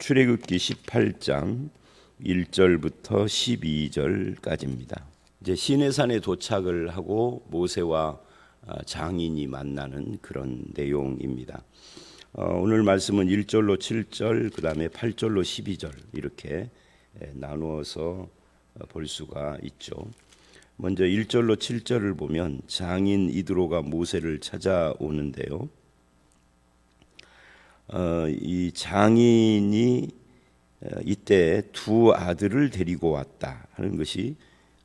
출애굽기 18장 1절부터 12절까지입니다. 이제 시내산에 도착을 하고 모세와 장인이 만나는 그런 내용입니다. 오늘 말씀은 1절로 7절, 그 다음에 8절로 12절 이렇게 나누어서 볼 수가 있죠. 먼저 1절로 7절을 보면 장인 이드로가 모세를 찾아오는데요. 이 장인이 이때 두 아들을 데리고 왔다 하는 것이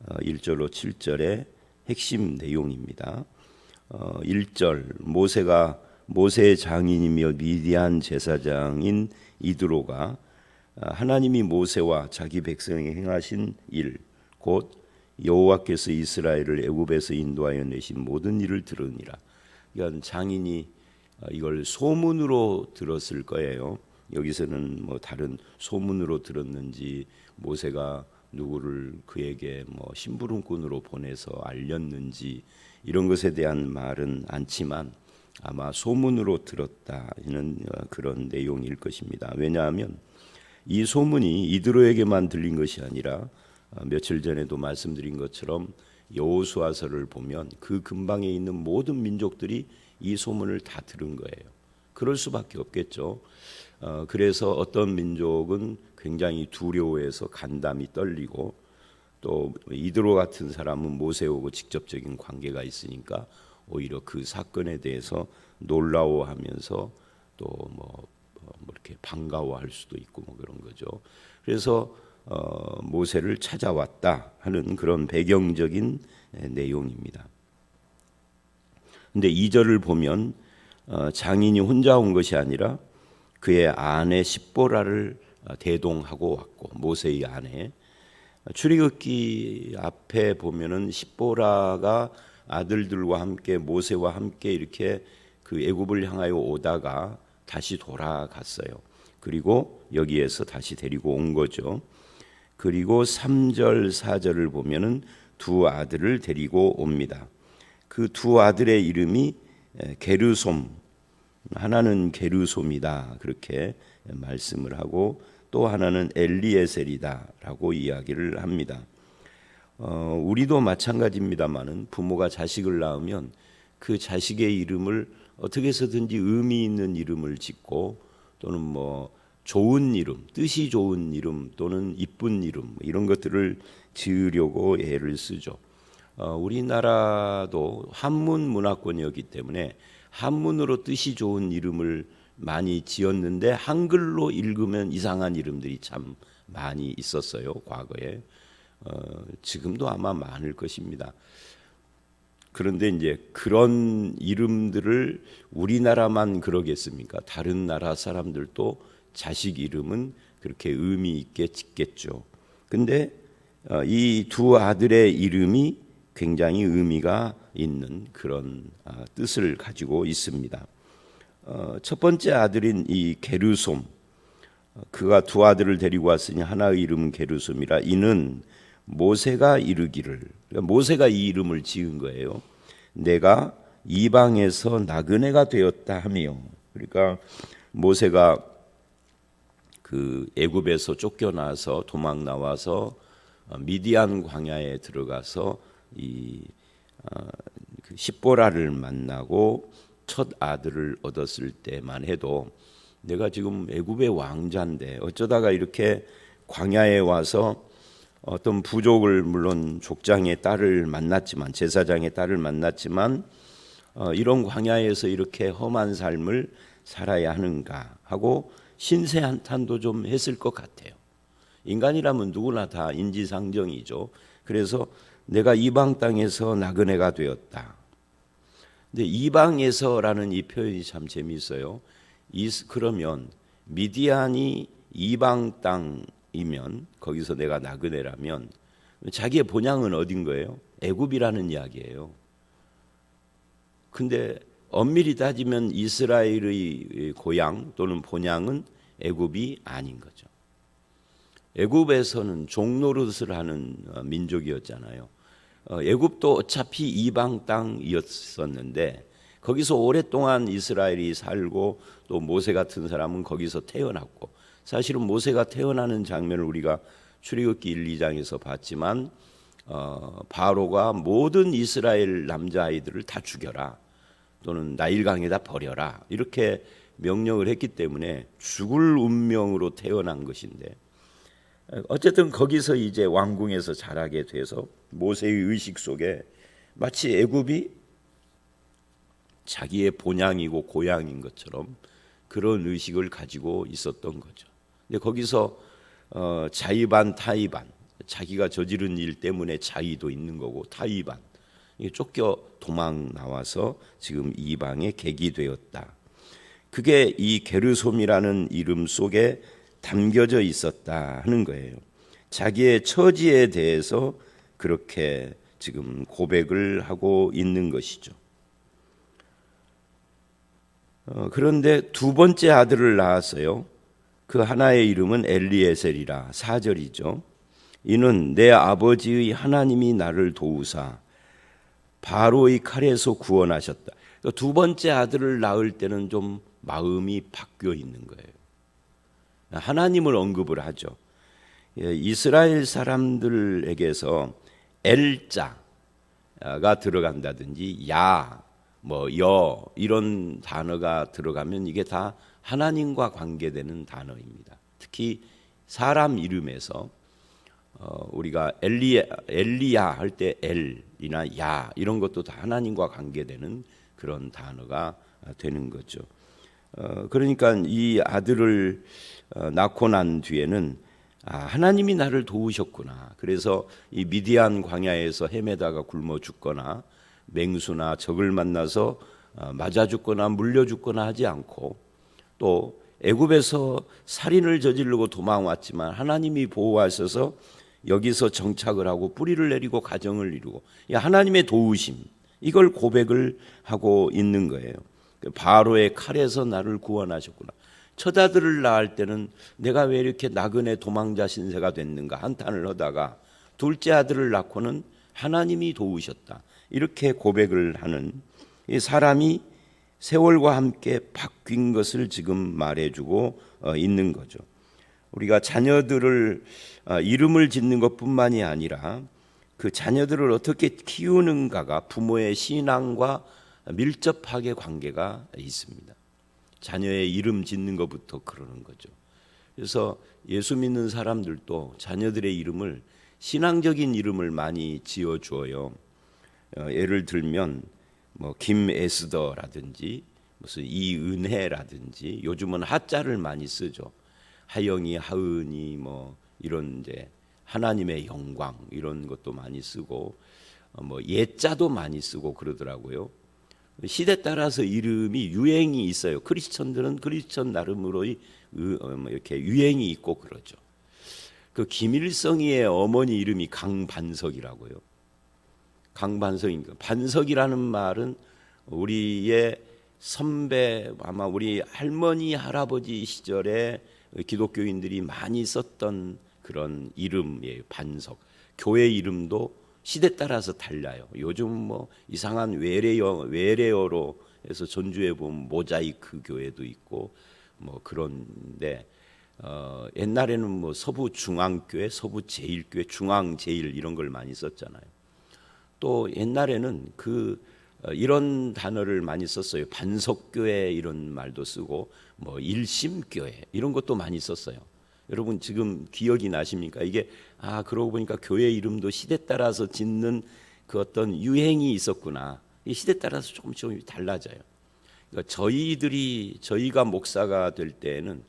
1절로 7절의 핵심 내용입니다. 1절 모세의 장인이며 미디안 제사장인 이드로가 하나님이 모세와 자기 백성에게 행하신 일, 곧 여호와께서 이스라엘을 애굽에서 인도하여 내신 모든 일을 들으니라. 그러니까 장인이 이걸 소문으로 들었을 거예요. 여기서는 뭐 다른 소문으로 들었는지 모세가 누구를 그에게 뭐 심부름꾼으로 보내서 알렸는지 이런 것에 대한 말은 않지만 아마 소문으로 들었다는 그런 내용일 것입니다. 왜냐하면 이 소문이 이드로에게만 들린 것이 아니라 며칠 전에도 말씀드린 것처럼 여호수아서를 보면 그 근방에 있는 모든 민족들이 이 소문을 다 들은 거예요. 그럴 수밖에 없겠죠. 그래서 어떤 민족은 굉장히 두려워해서 간담이 떨리고 또 이드로 같은 사람은 모세하고 직접적인 관계가 있으니까 오히려 그 사건에 대해서 놀라워하면서 또 뭐 이렇게 반가워할 수도 있고 뭐 그런 거죠. 그래서 모세를 찾아왔다 하는 그런 배경적인 내용입니다. 근데 2절을 보면 장인이 혼자 온 것이 아니라 그의 아내 십보라를 대동하고 왔고, 모세의 아내. 출애굽기 앞에 보면은 십보라가 아들들과 함께 모세와 함께 이렇게 그 애굽을 향하여 오다가 다시 돌아갔어요. 그리고 여기에서 다시 데리고 온 거죠. 그리고 3절 4절을 보면은 두 아들을 데리고 옵니다. 그 두 아들의 이름이 게르솜, 하나는 게르솜이다 그렇게 말씀을 하고 또 하나는 엘리에셀이다라고 이야기를 합니다. 우리도 마찬가지입니다만은 부모가 자식을 낳으면 그 자식의 이름을 어떻게 해서든지 의미 있는 이름을 짓고 또는 뭐 좋은 이름, 뜻이 좋은 이름 또는 이쁜 이름 이런 것들을 지으려고 애를 쓰죠. 우리나라도 한문 문화권이었기 때문에 한문으로 뜻이 좋은 이름을 많이 지었는데 한글로 읽으면 이상한 이름들이 참 많이 있었어요. 과거에. 지금도 아마 많을 것입니다. 그런데 이제 그런 이름들을 우리나라만 그러겠습니까? 다른 나라 사람들도 자식 이름은 그렇게 의미 있게 짓겠죠. 근데 이 두 아들의 이름이 굉장히 의미가 있는 그런 뜻을 가지고 있습니다. 첫 번째 아들인 이 게르솜, 그가 두 아들을 데리고 왔으니 하나의 이름은 게르솜이라. 이는 모세가 이르기를, 그러니까 모세가 이 이름을 지은 거예요. 내가 이방에서 나그네가 되었다 하며, 그러니까 모세가 그 애굽에서 쫓겨나서 도망 나와서 미디안 광야에 들어가서 이 십보라를 만나고 첫 아들을 얻었을 때만 해도 내가 지금 애굽의 왕자인데 어쩌다가 이렇게 광야에 와서 어떤 부족을 물론 족장의 딸을 만났지만 제사장의 딸을 만났지만 이런 광야에서 이렇게 험한 삶을 살아야 하는가 하고 신세 한탄도 좀 했을 것 같아요. 인간이라면 누구나 다 인지상정이죠. 그래서 내가 이방 땅에서 나그네가 되었다. 근데 이방에서라는 이 표현이 참 재미있어요. 그러면 미디안이 이방 땅이면 거기서 내가 나그네라면 자기의 본향은 어딘 거예요? 애굽이라는 이야기예요. 근데 엄밀히 따지면 이스라엘의 고향 또는 본향은 애굽이 아닌 거죠. 애굽에서는 종노릇을 하는 민족이었잖아요. 애굽도 어차피 이방 땅이었었는데 거기서 오랫동안 이스라엘이 살고 또 모세 같은 사람은 거기서 태어났고 사실은 모세가 태어나는 장면을 우리가 출애굽기 1, 2장에서 봤지만 바로가 모든 이스라엘 남자아이들을 다 죽여라 또는 나일강에다 버려라 이렇게 명령을 했기 때문에 죽을 운명으로 태어난 것인데, 어쨌든 거기서 이제 왕궁에서 자라게 돼서 모세의 의식 속에 마치 애굽이 자기의 본향이고 고향인 것처럼 그런 의식을 가지고 있었던 거죠. 근데 거기서 자의반 타의반, 자기가 저지른 일 때문에 자의도 있는 거고 타의반, 쫓겨 도망 나와서 지금 이방의 객이 되었다. 그게 이 게르솜이라는 이름 속에 담겨져 있었다 하는 거예요. 자기의 처지에 대해서 그렇게 지금 고백을 하고 있는 것이죠. 그런데 두 번째 아들을 낳았어요. 그 하나의 이름은 엘리에셀이라 4절이죠. 이는 내 아버지의 하나님이 나를 도우사 바로의 칼에서 구원하셨다. 두 번째 아들을 낳을 때는 좀 마음이 바뀌어 있는 거예요. 하나님을 언급을 하죠. 이스라엘 사람들에게서 엘자가 들어간다든지 야, 여 이런 단어가 들어가면 이게 다 하나님과 관계되는 단어입니다. 특히 사람 이름에서 우리가 엘리야 할 때 엘이나 야 이런 것도 다 하나님과 관계되는 그런 단어가 되는 거죠. 그러니까 이 아들을 낳고 난 뒤에는 하나님이 나를 도우셨구나. 그래서 이 미디안 광야에서 헤매다가 굶어 죽거나 맹수나 적을 만나서 맞아 죽거나 물려 죽거나 하지 않고, 또 애굽에서 살인을 저지르고 도망왔지만 하나님이 보호하셔서 여기서 정착을 하고 뿌리를 내리고 가정을 이루고 하나님의 도우심, 이걸 고백을 하고 있는 거예요. 바로의 칼에서 나를 구원하셨구나. 첫 아들을 낳을 때는 내가 왜 이렇게 나그네 도망자 신세가 됐는가 한탄을 하다가 둘째 아들을 낳고는 하나님이 도우셨다, 이렇게 고백을 하는, 이 사람이 세월과 함께 바뀐 것을 지금 말해주고 있는 거죠. 우리가 자녀들을 이름을 짓는 것뿐만이 아니라 그 자녀들을 어떻게 키우는가가 부모의 신앙과 밀접하게 관계가 있습니다. 자녀의 이름 짓는 것부터 그러는 거죠. 그래서 예수 믿는 사람들도 자녀들의 이름을 신앙적인 이름을 많이 지어주어요. 예를 들면 김에스더라든지 무슨 이은혜라든지, 요즘은 하자를 많이 쓰죠. 하영이, 하은이 이런 이제 하나님의 영광 이런 것도 많이 쓰고 예자도 많이 쓰고 그러더라고요. 시대 따라서 이름이 유행이 있어요. 크리스천들은 크리스천 나름으로의 이렇게 유행이 있고 그러죠. 그 김일성이의 어머니 이름이 강반석이라고요. 강반석인가. 반석이라는 말은 우리의 선배, 아마 우리 할머니 할아버지 시절에 기독교인들이 많이 썼던 그런 이름이에요. 반석. 교회 이름도 시대 따라서 달라요. 요즘 이상한 외래어로 해서 전주에 보면 모자이크 교회도 있고 그런데 옛날에는 서부 중앙교회, 서부 제일교회, 중앙 제일 이런 걸 많이 썼잖아요. 또 옛날에는 이런 단어를 많이 썼어요. 반석교회 이런 말도 쓰고 일심교회 이런 것도 많이 썼어요. 여러분 지금 기억이 나십니까? 이게 그러고 보니까 교회 이름도 시대 따라서 짓는 그 어떤 유행이 있었구나. 이 시대 따라서 조금씩 달라져요. 그러니까 저희가 목사가 될 때에는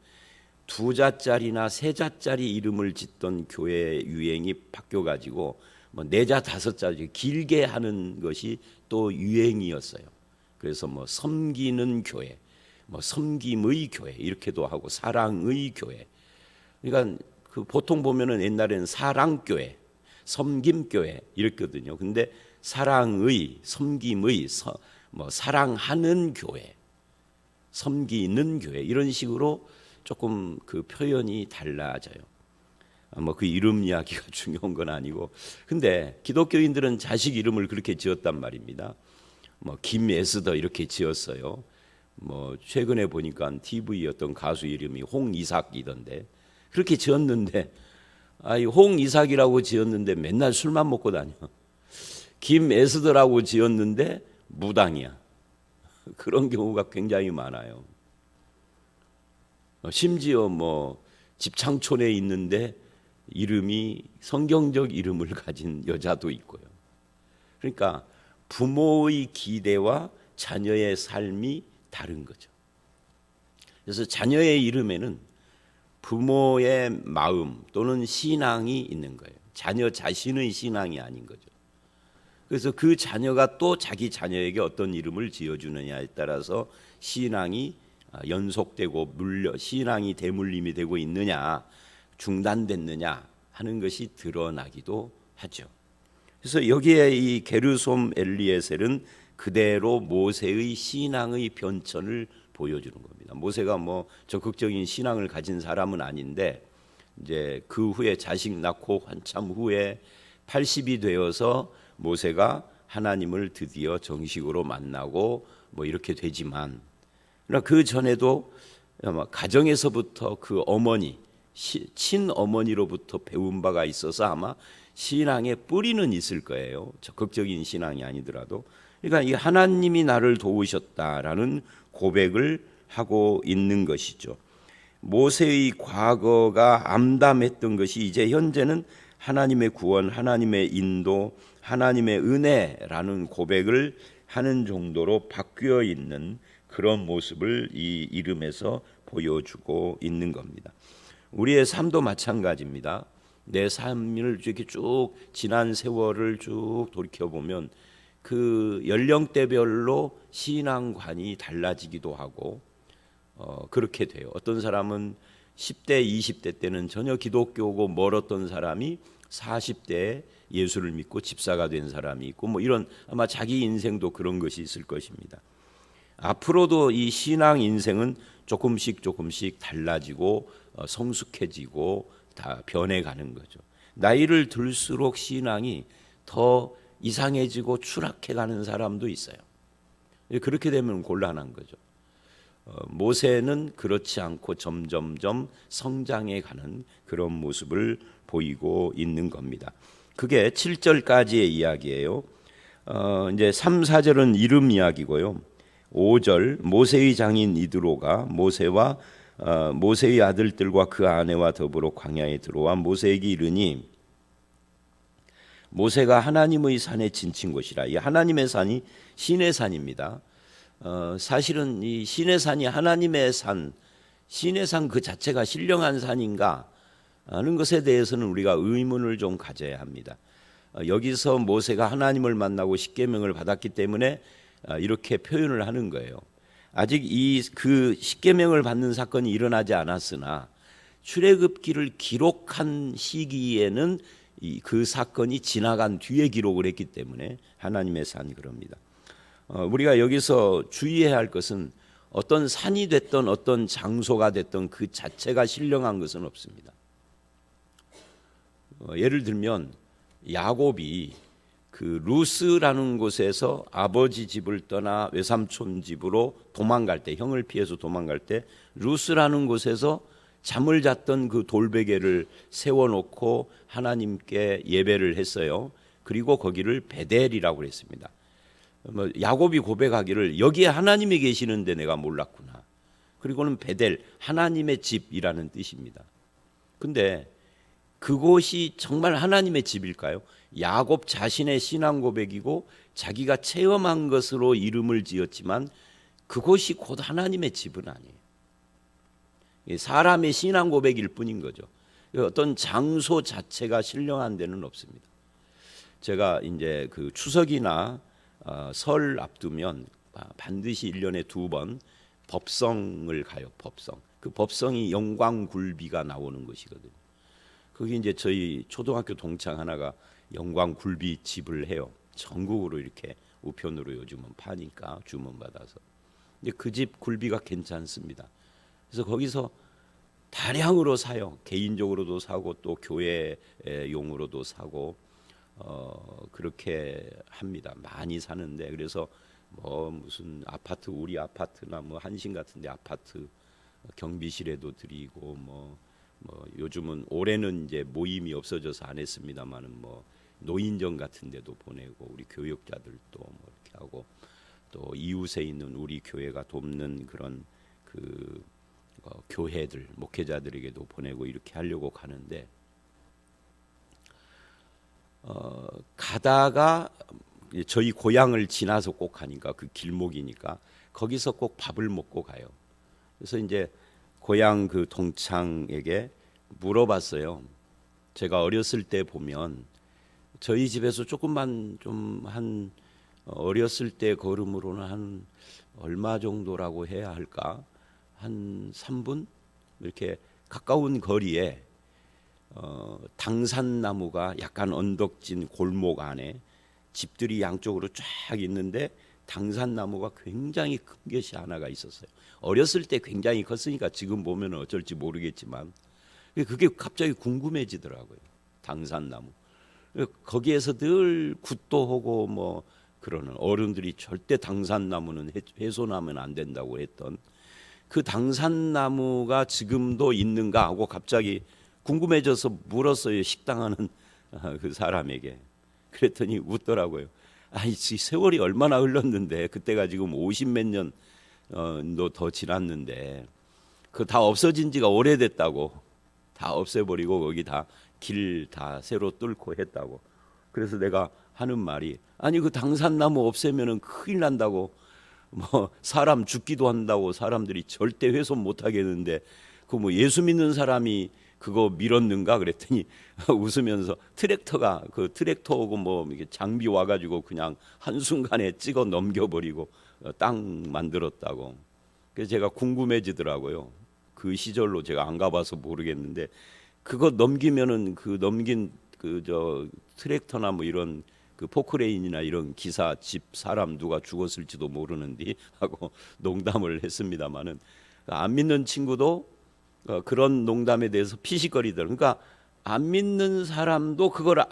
2자짜리나 3자짜리 이름을 짓던 교회 유행이 바뀌어 가지고 4자 5자짜리 길게 하는 것이 또 유행이었어요. 그래서 섬기는 교회, 섬김의 교회 이렇게도 하고 사랑의 교회. 그러니까 보통 보면은 옛날에는 사랑교회, 섬김교회 이랬거든요. 근데 사랑의, 섬김의, 사랑하는 교회, 섬기는 교회 이런 식으로 조금 그 표현이 달라져요. 그 이름 이야기가 중요한 건 아니고, 근데 기독교인들은 자식 이름을 그렇게 지었단 말입니다. 김에스더 이렇게 지었어요. 뭐 최근에 보니까 TV 어떤 가수 이름이 홍이삭이던데 그렇게 지었는데 아이 홍이삭이라고 지었는데 맨날 술만 먹고 다녀. 김에스더라고 지었는데 무당이야. 그런 경우가 굉장히 많아요. 심지어 뭐 집창촌에 있는데 이름이 성경적 이름을 가진 여자도 있고요. 그러니까 부모의 기대와 자녀의 삶이 다른 거죠. 그래서 자녀의 이름에는 부모의 마음 또는 신앙이 있는 거예요. 자녀 자신의 신앙이 아닌 거죠. 그래서 그 자녀가 또 자기 자녀에게 어떤 이름을 지어주느냐에 따라서 신앙이 연속되고 신앙이 대물림이 되고 있느냐 중단됐느냐 하는 것이 드러나기도 하죠. 그래서 여기에 이 게르솜 엘리에셀은 그대로 모세의 신앙의 변천을 보여주는 겁니다. 모세가 뭐 적극적인 신앙을 가진 사람은 아닌데 이제 그 후에 자식 낳고 한참 후에 80이 되어서 모세가 하나님을 드디어 정식으로 만나고 뭐 이렇게 되지만 그러나 그 전에도 아마 가정에서부터 그 어머니 친어머니로부터 배운 바가 있어서 아마 신앙의 뿌리는 있을 거예요. 적극적인 신앙이 아니더라도. 그러니까 이 하나님이 나를 도우셨다라는 고백을 하고 있는 것이죠. 모세의 과거가 암담했던 것이 이제 현재는 하나님의 구원, 하나님의 인도, 하나님의 은혜라는 고백을 하는 정도로 바뀌어 있는 그런 모습을 이 이름에서 보여주고 있는 겁니다. 우리의 삶도 마찬가지입니다. 내 삶을 이렇게 쭉 지난 세월을 쭉 돌이켜보면 그 연령대별로 신앙관이 달라지기도 하고 그렇게 돼요. 어떤 사람은 10대, 20대 때는 전혀 기독교고 멀었던 사람이 40대에 예수를 믿고 집사가 된 사람이 있고 뭐 이런 아마 자기 인생도 그런 것이 있을 것입니다. 앞으로도 이 신앙 인생은 조금씩 달라지고 성숙해지고 다 변해가는 거죠. 나이를 들수록 신앙이 더 이상해지고 추락해가는 사람도 있어요. 그렇게 되면 곤란한 거죠. 모세는 그렇지 않고 점점점 성장해가는 그런 모습을 보이고 있는 겁니다. 그게 7절까지의 이야기예요. 이제 3, 4절은 이름 이야기고요. 5절 모세의 장인 이드로가 모세와 모세의 아들들과 그 아내와 더불어 광야에 들어와 모세에게 이르니 모세가 하나님의 산에 지친 곳이라. 이 하나님의 산이 신의 산입니다. 사실은 이 신의 산이 하나님의 산, 신의 산 그 자체가 신령한 산인가 하는 것에 대해서는 우리가 의문을 좀 가져야 합니다. 여기서 모세가 하나님을 만나고 십계명을 받았기 때문에 이렇게 표현을 하는 거예요. 아직 그 십계명을 받는 사건이 일어나지 않았으나 출애굽기를 기록한 시기에는 그 사건이 지나간 뒤에 기록을 했기 때문에 하나님의 산 그럽니다. 우리가 여기서 주의해야 할 것은 어떤 산이 됐던 어떤 장소가 됐던 그 자체가 신령한 것은 없습니다. 예를 들면 야곱이 그 루스라는 곳에서 아버지 집을 떠나 외삼촌 집으로 도망갈 때, 형을 피해서 도망갈 때 루스라는 곳에서 잠을 잤던 그 돌베개를 세워놓고 하나님께 예배를 했어요. 그리고 거기를 베델이라고 했습니다. 야곱이 고백하기를 여기에 하나님이 계시는데 내가 몰랐구나. 그리고는 베델, 하나님의 집이라는 뜻입니다. 근데 그곳이 정말 하나님의 집일까요? 야곱 자신의 신앙 고백이고 자기가 체험한 것으로 이름을 지었지만 그곳이 곧 하나님의 집은 아니에요. 사람의 신앙 고백일 뿐인 거죠. 어떤 장소 자체가 신령한 데는 없습니다. 제가 이제 그 추석이나 설 앞두면 반드시 1년에 2번 법성을 가요. 법성. 그 법성이 영광굴비가 나오는 곳이거든요. 거기 이제 저희 초등학교 동창 하나가 영광굴비 집을 해요. 전국으로 이렇게 우편으로 요즘은 파니까 주문 받아서. 근데 그 집 굴비가 괜찮습니다. 그래서 거기서 다량으로 사요. 개인적으로도 사고 또 교회용으로도 사고 그렇게 합니다. 많이 사는데 그래서 뭐 무슨 아파트 우리 아파트나 뭐 한신 같은데 아파트 경비실에도 드리고 뭐 요즘은 올해는 이제 모임이 없어져서 안 했습니다만은 뭐 노인정 같은 데도 보내고 우리 교육자들도 뭐 이렇게 하고 또 이웃에 있는 우리 교회가 돕는 그런 그 교회들 목회자들에게도 보내고 이렇게 하려고 가는데 가다가 저희 고향을 지나서 꼭 가니까 그 길목이니까 거기서 꼭 밥을 먹고 가요. 그래서 이제 고향 그 동창에게 물어봤어요. 제가 어렸을 때 보면 저희 집에서 조금만 좀 한 어렸을 때 걸음으로는 한 얼마 정도라고 해야 할까? 한 3분 이렇게 가까운 거리에 당산나무가 약간 언덕진 골목 안에 집들이 양쪽으로 쫙 있는데 당산나무가 굉장히 큰 것이 하나가 있었어요. 어렸을 때 굉장히 컸으니까 지금 보면 어쩔지 모르겠지만 그게 갑자기 궁금해지더라고요. 당산나무. 거기에서 늘 굿도 하고 뭐 그러는 어른들이 절대 당산나무는 훼손하면 안 된다고 했던 그 당산나무가 지금도 있는가 하고 갑자기 궁금해져서 물었어요. 식당하는 그 사람에게. 그랬더니 웃더라고요. 이 세월이 얼마나 흘렀는데 그때가 지금 50몇 년도 더 지났는데 그 다 없어진 지가 오래됐다고. 다 없애버리고 거기 다 길 다 새로 뚫고 했다고. 그래서 내가 하는 말이 아니 그 당산나무 없애면은 큰일 난다고. 뭐 사람 죽기도 한다고 사람들이 절대 훼손 못 하겠는데 그 뭐 예수 믿는 사람이 그거 밀었는가 그랬더니 웃으면서 트랙터가 그 트랙터하고 뭐 이게 장비 와가지고 그냥 한 순간에 찍어 넘겨버리고 땅 만들었다고. 그래서 제가 궁금해지더라고요. 그 시절로 제가 안 가봐서 모르겠는데 그거 넘기면은 그 넘긴 그 저 트랙터나 뭐 이런 그 포크레인이나 이런 기사 집 사람 누가 죽었을지도 모르는데 하고 농담을 했습니다마는 안 믿는 친구도 그런 농담에 대해서 피식거리더라고요. 그러니까 안 믿는 사람도 그걸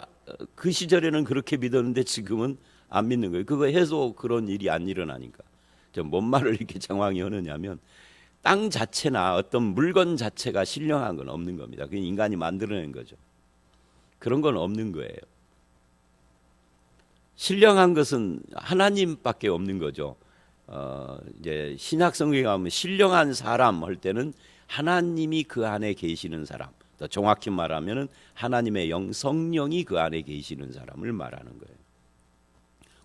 그 시절에는 그렇게 믿었는데 지금은 안 믿는 거예요. 그거 해도 그런 일이 안 일어나니까. 뭔 말을 이렇게 장황히 하느냐면 땅 자체나 어떤 물건 자체가 신령한 건 없는 겁니다. 그냥 인간이 만들어낸 거죠. 그런 건 없는 거예요. 신령한 것은 하나님밖에 없는 거죠. 이제 신약 성경에 가면 신령한 사람 할 때는 하나님이 그 안에 계시는 사람, 더 정확히 말하면은 하나님의 영 성령이 그 안에 계시는 사람을 말하는 거예요.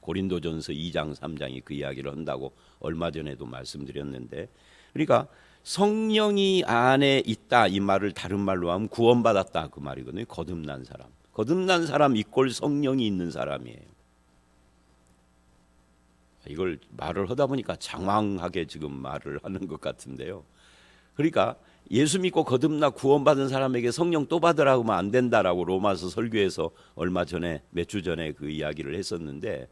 고린도전서 2장 3장이 그 이야기를 한다고 얼마 전에도 말씀드렸는데, 그러니까 성령이 안에 있다 이 말을 다른 말로 하면 구원받았다 그 말이거든요. 거듭난 사람. 거듭난 사람 이꼴 성령이 있는 사람이에요. 이걸 말을 하다 보니까 장황하게 지금 말을 하는 것 같은데요. 그러니까 예수 믿고 거듭나 구원받은 사람에게 성령 또 받으라고 하면 안 된다라고 로마서 설교에서 얼마 전에 몇 주 전에 그 이야기를 했었는데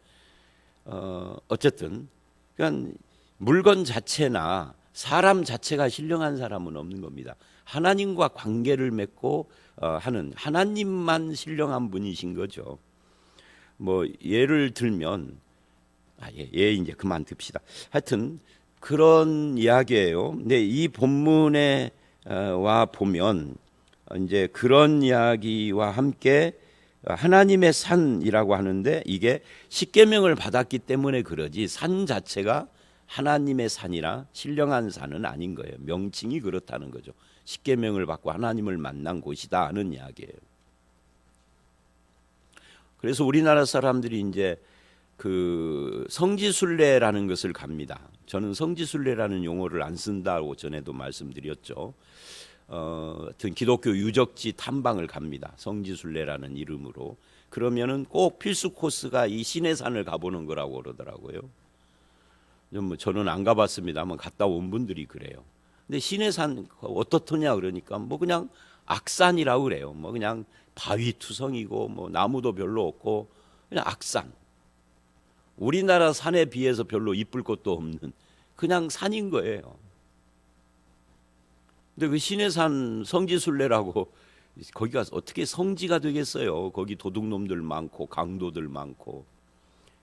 어쨌든 그러니까 물건 자체나 사람 자체가 신령한 사람은 없는 겁니다. 하나님과 관계를 맺고 하는 하나님만 신령한 분이신 거죠. 뭐 예를 들면 이제 그만 둡시다. 하여튼 그런 이야기예요. 근데 이 본문에 와 보면 이제 그런 이야기와 함께 하나님의 산이라고 하는데 이게 십계명을 받았기 때문에 그러지 산 자체가 하나님의 산이라 신령한 산은 아닌 거예요. 명칭이 그렇다는 거죠. 십계명을 받고 하나님을 만난 곳이다 하는 이야기예요. 그래서 우리나라 사람들이 이제 그 성지순례라는 것을 갑니다. 저는 성지순례라는 용어를 안 쓴다고 전에도 말씀드렸죠. 하여튼 기독교 유적지 탐방을 갑니다. 성지순례라는 이름으로. 그러면은 꼭 필수 코스가 이 시내산을 가보는 거라고 그러더라고요. 저는 안 가봤습니다만 갔다 온 분들이 그래요. 근데 시내산 어떻더냐 그러니까 뭐 그냥 악산이라고 그래요. 뭐 그냥 바위 투성이고 뭐 나무도 별로 없고 그냥 악산. 우리나라 산에 비해서 별로 이쁠 것도 없는 그냥 산인 거예요. 근데 그 시내산 성지순례라고 거기가 어떻게 성지가 되겠어요? 거기 도둑놈들 많고 강도들 많고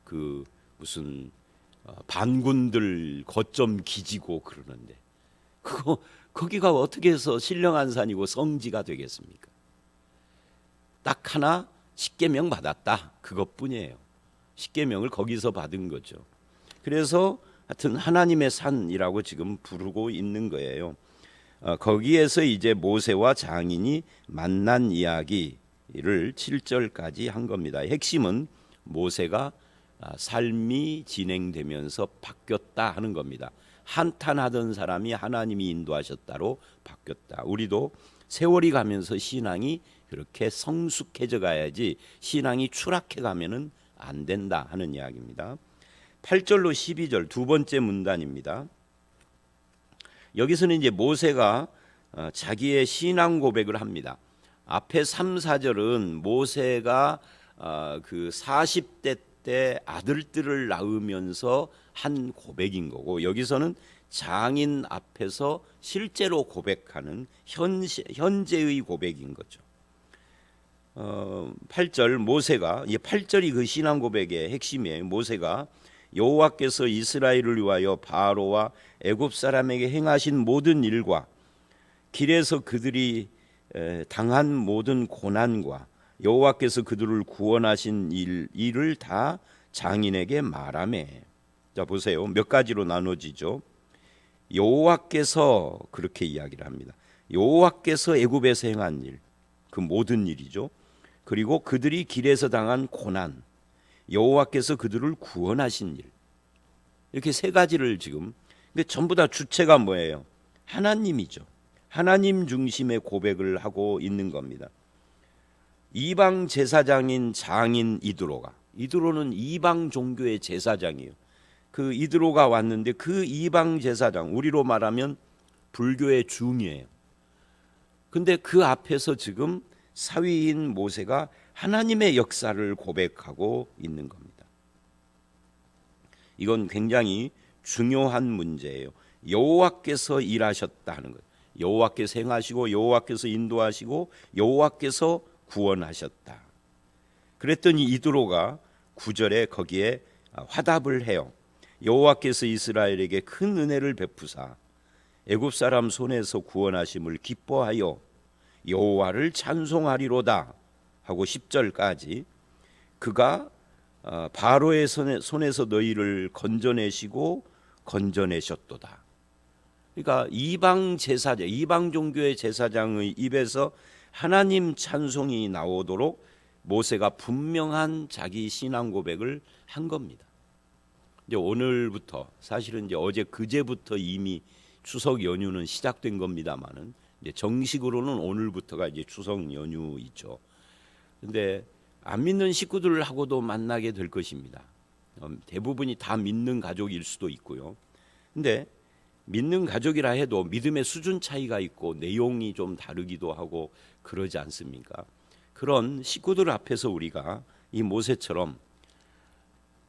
그 무슨 반군들 거점 기지고 그러는데 거기가 어떻게 해서 신령한 산이고 성지가 되겠습니까? 딱 하나 십계명 받았다, 그것뿐이에요. 십계명을 거기서 받은 거죠. 그래서 하여튼 하나님의 산이라고 지금 부르고 있는 거예요. 거기에서 이제 모세와 장인이 만난 이야기를 7절까지 한 겁니다. 핵심은 모세가 삶이 진행되면서 바뀌었다 하는 겁니다. 한탄하던 사람이 하나님이 인도하셨다로 바뀌었다. 우리도 세월이 가면서 신앙이 그렇게 성숙해져 가야지 신앙이 추락해 가면은 안 된다 하는 이야기입니다. 8절로 12절 두 번째 문단입니다. 여기서는 이제 모세가 자기의 신앙 고백을 합니다. 앞에 3, 4절은 모세가 그 40대 때 아들들을 낳으면서 한 고백인 거고, 여기서는 장인 앞에서 실제로 고백하는 현재의 고백인 거죠. 8절 모세가, 이 8절이 그 신앙 고백의 핵심이에요. 모세가 여호와께서 이스라엘을 위하여 바로와 애굽 사람에게 행하신 모든 일과 길에서 그들이 당한 모든 고난과 여호와께서 그들을 구원하신 일을 다 장인에게 말하매. 자 보세요. 몇 가지로 나눠지죠. 여호와께서 그렇게 이야기를 합니다. 여호와께서 애굽에서 행한 일, 그 모든 일이죠. 그리고 그들이 길에서 당한 고난, 여호와께서 그들을 구원하신 일, 이렇게 세 가지를 지금. 근데 전부 다 주체가 뭐예요? 하나님이죠. 하나님 중심의 고백을 하고 있는 겁니다. 이방 제사장인 장인 이드로는 이방 종교의 제사장이에요. 그 이드로가 왔는데 그 이방 제사장, 우리로 말하면 불교의 중이에요. 근데 그 앞에서 지금 사위인 모세가 하나님의 역사를 고백하고 있는 겁니다. 이건 굉장히 중요한 문제예요. 여호와께서 일하셨다 하는 거예요. 여호와께서 행하시고 여호와께서 인도하시고 여호와께서 구원하셨다. 그랬더니 이드로가 9절에 거기에 화답을 해요. 여호와께서 이스라엘에게 큰 은혜를 베푸사 애굽 사람 손에서 구원하심을 기뻐하여 여호와를 찬송하리로다 하고 10절까지 그가 바로의 손에서 너희를 건져내시고 건져내셨도다. 그러니까 이방 제사장, 이방 종교의 제사장의 입에서 하나님 찬송이 나오도록 모세가 분명한 자기 신앙 고백을 한 겁니다. 이제 오늘부터, 사실은 이제 어제 그제부터 이미 추석 연휴는 시작된 겁니다만은 이제 정식으로는 오늘부터가 이제 추석 연휴이죠. 근데 안 믿는 식구들하고도 만나게 될 것입니다. 대부분이 다 믿는 가족일 수도 있고요. 근데 믿는 가족이라 해도 믿음의 수준 차이가 있고 내용이 좀 다르기도 하고 그러지 않습니까? 그런 식구들 앞에서 우리가 이 모세처럼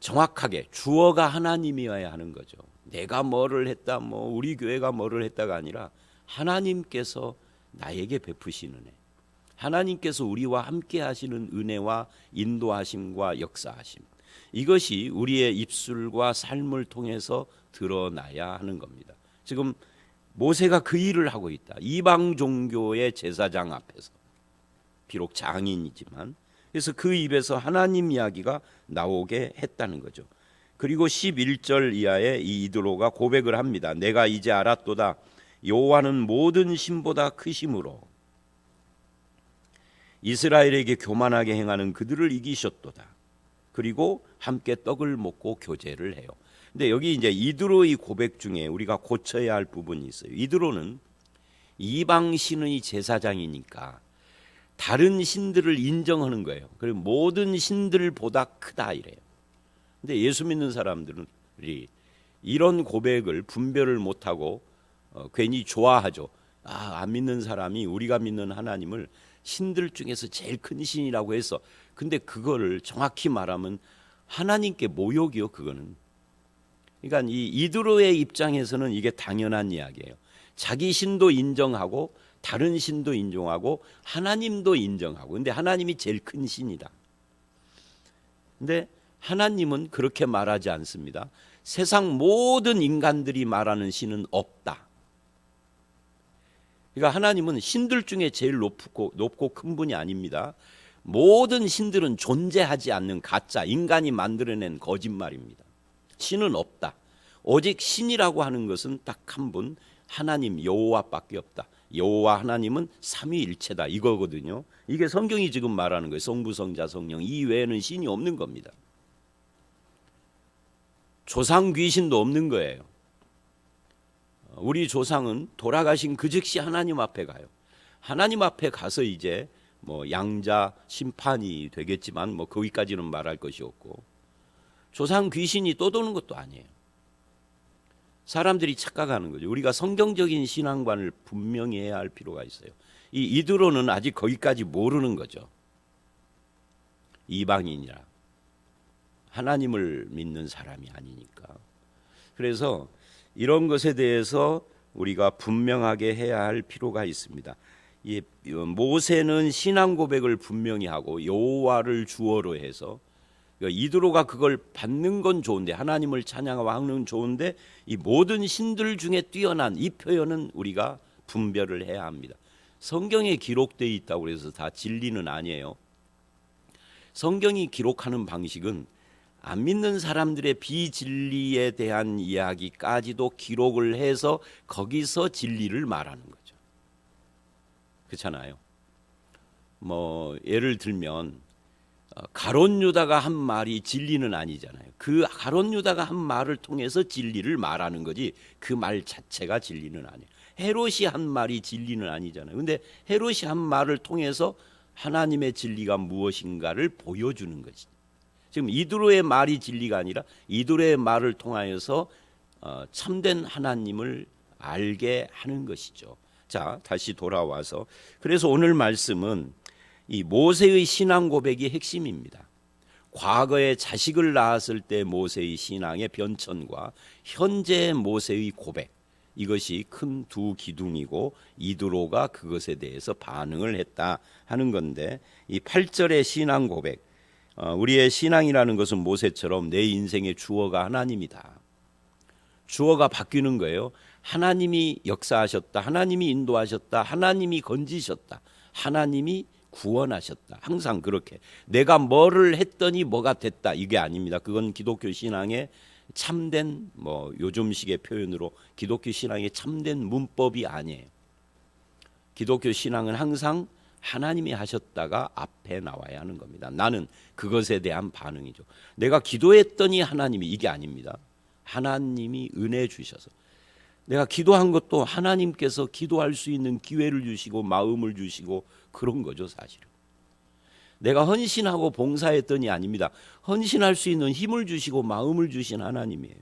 정확하게 주어가 하나님이어야 하는 거죠. 내가 뭐를 했다, 뭐 우리 교회가 뭐를 했다가 아니라 하나님께서 나에게 베푸시는 은혜, 하나님께서 우리와 함께 하시는 은혜와 인도하심과 역사하심, 이것이 우리의 입술과 삶을 통해서 드러나야 하는 겁니다. 지금 모세가 그 일을 하고 있다. 이방 종교의 제사장 앞에서, 비록 장인이지만, 그래서 그 입에서 하나님 이야기가 나오게 했다는 거죠. 그리고 11절 이하에 이 이드로가 고백을 합니다. 내가 이제 알았도다. 여호와는 모든 신보다 크심으로 이스라엘에게 교만하게 행하는 그들을 이기셨도다. 그리고 함께 떡을 먹고 교제를 해요. 근데 여기 이제 이드로의 고백 중에 우리가 고쳐야 할 부분이 있어요. 이드로는 이방 신의 제사장이니까 다른 신들을 인정하는 거예요. 그리고 모든 신들보다 크다 이래요. 근데 예수 믿는 사람들은 이런 고백을 분별을 못하고 괜히 좋아하죠. 안 믿는 사람이 우리가 믿는 하나님을 신들 중에서 제일 큰 신이라고 해서, 근데 그거를 정확히 말하면 하나님께 모욕이요, 그거는. 그러니까 이 이드로의 입장에서는 이게 당연한 이야기예요. 자기 신도 인정하고 다른 신도 인정하고 하나님도 인정하고, 근데 하나님이 제일 큰 신이다. 근데 하나님은 그렇게 말하지 않습니다. 세상 모든 인간들이 말하는 신은 없다. 그러니까 하나님은 신들 중에 제일 높고 큰 분이 아닙니다. 모든 신들은 존재하지 않는 가짜, 인간이 만들어낸 거짓말입니다. 신은 없다. 오직 신이라고 하는 것은 딱 한 분, 하나님 여호와밖에 없다. 여호와 하나님은 삼위일체다 이거거든요. 이게 성경이 지금 말하는 거예요. 성부, 성자, 성령 이외에는 신이 없는 겁니다. 조상 귀신도 없는 거예요. 우리 조상은 돌아가신 그 즉시 하나님 앞에 가요. 하나님 앞에 가서 이제 뭐 양자 심판이 되겠지만 뭐 거기까지는 말할 것이 없고, 조상 귀신이 떠도는 것도 아니에요. 사람들이 착각하는 거죠. 우리가 성경적인 신앙관을 분명히 해야 할 필요가 있어요. 이 이드로는 아직 거기까지 모르는 거죠. 이방인이라 하나님을 믿는 사람이 아니니까. 그래서 이런 것에 대해서 우리가 분명하게 해야 할 필요가 있습니다. 이 모세는 신앙 고백을 분명히 하고 여호와를 주어로 해서, 이드로가 그걸 받는 건 좋은데, 하나님을 찬양하고 하는 좋은데, 이 모든 신들 중에 뛰어난 이 표현은 우리가 분별을 해야 합니다. 성경에 기록되어 있다고 해서 다 진리는 아니에요. 성경이 기록하는 방식은 안 믿는 사람들의 비진리에 대한 이야기까지도 기록을 해서 거기서 진리를 말하는 거죠. 그렇잖아요. 뭐 예를 들면 가룟 유다가 한 말이 진리는 아니잖아요. 그 가룟 유다가 한 말을 통해서 진리를 말하는 거지 그 말 자체가 진리는 아니에요. 헤롯이 한 말이 진리는 아니잖아요. 근데 헤롯이 한 말을 통해서 하나님의 진리가 무엇인가를 보여주는 거지. 지금 이드로의 말이 진리가 아니라 이드로의 말을 통하여서 참된 하나님을 알게 하는 것이죠. 자, 다시 돌아와서, 그래서 오늘 말씀은 이 모세의 신앙 고백이 핵심입니다. 과거에 자식을 낳았을 때 모세의 신앙의 변천과 현재 모세의 고백, 이것이 큰 두 기둥이고 이드로가 그것에 대해서 반응을 했다 하는 건데, 이 8절의 신앙 고백, 우리의 신앙이라는 것은 모세처럼 내 인생의 주어가 하나님이다. 주어가 바뀌는 거예요. 하나님이 역사하셨다, 하나님이 인도하셨다, 하나님이 건지셨다, 하나님이 구원하셨다. 항상 그렇게 내가 뭐를 했더니 뭐가 됐다, 이게 아닙니다. 그건 기독교 신앙의 참된, 뭐 요즘식의 표현으로 기독교 신앙의 참된 문법이 아니에요. 기독교 신앙은 항상 하나님이 하셨다가 앞에 나와야 하는 겁니다. 나는 그것에 대한 반응이죠. 내가 기도했더니 하나님이, 이게 아닙니다. 하나님이 은혜 주셔서, 내가 기도한 것도 하나님께서 기도할 수 있는 기회를 주시고 마음을 주시고 그런 거죠, 사실은. 내가 헌신하고 봉사했더니 아닙니다. 헌신할 수 있는 힘을 주시고 마음을 주신 하나님이에요.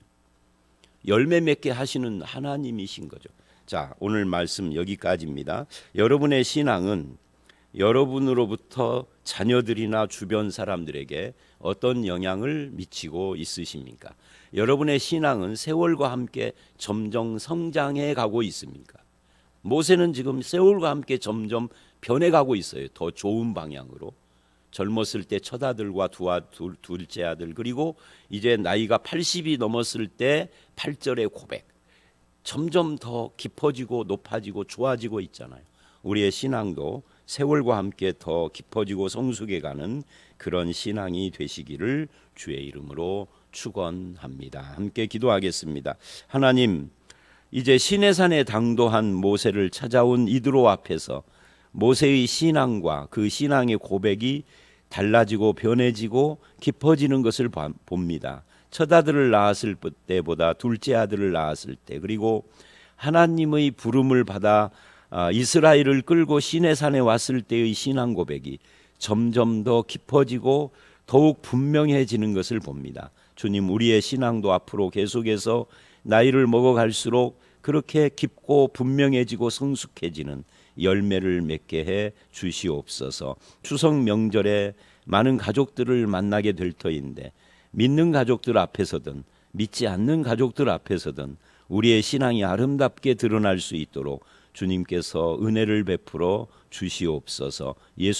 열매 맺게 하시는 하나님이신 거죠. 자, 오늘 말씀 여기까지입니다. 여러분의 신앙은 여러분으로부터 자녀들이나 주변 사람들에게 어떤 영향을 미치고 있으십니까? 여러분의 신앙은 세월과 함께 점점 성장해 가고 있습니까? 모세는 지금 세월과 함께 점점 변해가고 있어요. 더 좋은 방향으로. 젊었을 때 첫 아들과 둘째 아들, 그리고 이제 나이가 80이 넘었을 때 8절의 고백, 점점 더 깊어지고 높아지고 좋아지고 있잖아요. 우리의 신앙도 세월과 함께 더 깊어지고 성숙해가는 그런 신앙이 되시기를 주의 이름으로 축원합니다. 함께 기도하겠습니다. 하나님, 이제 시내산에 당도한 모세를 찾아온 이드로 앞에서 모세의 신앙과 그 신앙의 고백이 달라지고 변해지고 깊어지는 것을 봅니다. 첫 아들을 낳았을 때보다 둘째 아들을 낳았을 때, 그리고 하나님의 부름을 받아 이스라엘을 끌고 시내산에 왔을 때의 신앙 고백이 점점 더 깊어지고 더욱 분명해지는 것을 봅니다. 주님, 우리의 신앙도 앞으로 계속해서 나이를 먹어갈수록 그렇게 깊고 분명해지고 성숙해지는 열매를 맺게 해 주시옵소서. 추석 명절에 많은 가족들을 만나게 될 터인데, 믿는 가족들 앞에서든 믿지 않는 가족들 앞에서든 우리의 신앙이 아름답게 드러날 수 있도록 주님께서 은혜를 베풀어 주시옵소서. 예수